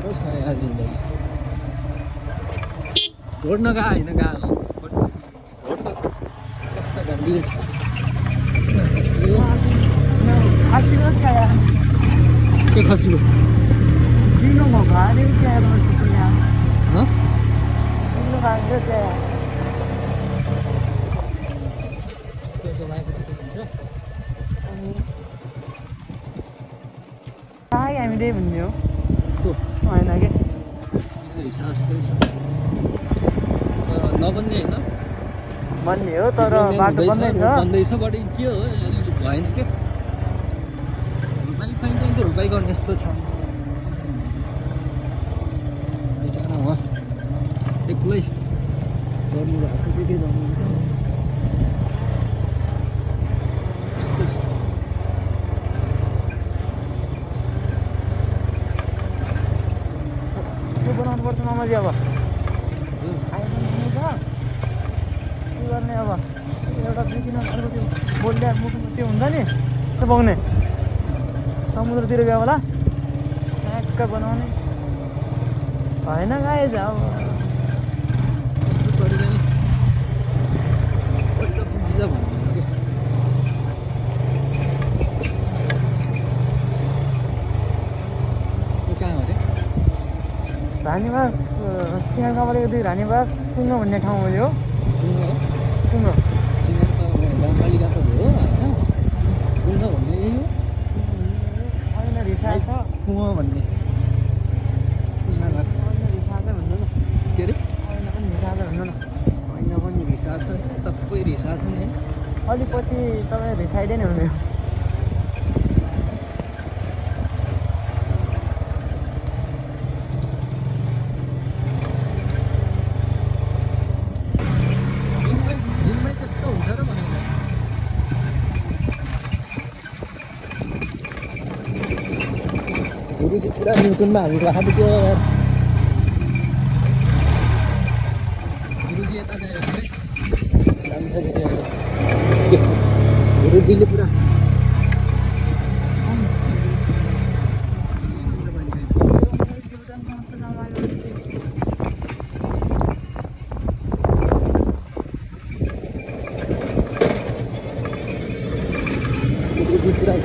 गाह्रो छ यार जिन्दगी। रोड नगा होइन गा रोडको कस्तो गम्भीर छ यो। खसीको क्या यार के खसीको दिनु भएको अरे क्या यार यहाँ हँ दिनु भएको क्या यार त्यो जलाएपछि के हुन्छ कहाँ हामी त्यही भन्ने हो त्यो होइन कि सास त्यही छ नबन्ने होइन भन्ने हो तर बाटो बन्दैछ बन्दैछ बट के हो भएन के रुपाई पाइन्छ नि त रुपाई गर्ने जस्तो छ बिचरा उहाँ एक्लै गर्नु भएको छ के गर्नुहुन्छ यस्तो छ के बनाउनु पर्छ मामाजी अब आइपुग्नु छ के गर्ने अब एउटा बिकिन अर्को त्यो बोल्दा मुखमा त्यो हुन्छ नि त्यो पाउने समुद्रतिर गयो होला ट्याक्क बनाउने भएन गाएछ अब यस्तो तरिका नि पहिला पुगिजा भन्नु के यो कहाँ हो अरे रानीबास सिंहगाउँपालिका 2 रानीबास टुङ्गो भन्ने ठाउँ हो यो डुङ्गा हो टुङ्गो चिङ्गार त गाउँपालिकाको हो होइन डुङ्गा भन्ने यही हो होइन रिसा छ कुवा भन्ने होइन रिसा चाहिँ भन्नु न के अरे होइन पनि रिसा चाहिँ भन्नु न होइन पनि रिसा छ सबै रिसा छ नि अलिक पछि तपाईँ रिसाइदै नै हुने हो दिनमै त्यस्तो हुन्छ र भनेर गुरुजी पुरा न्युटनमा हालेर राखेको थियो यार गुरुजी यता जान्छ अरे गुरुजीले पुरा गुरुजी पुरा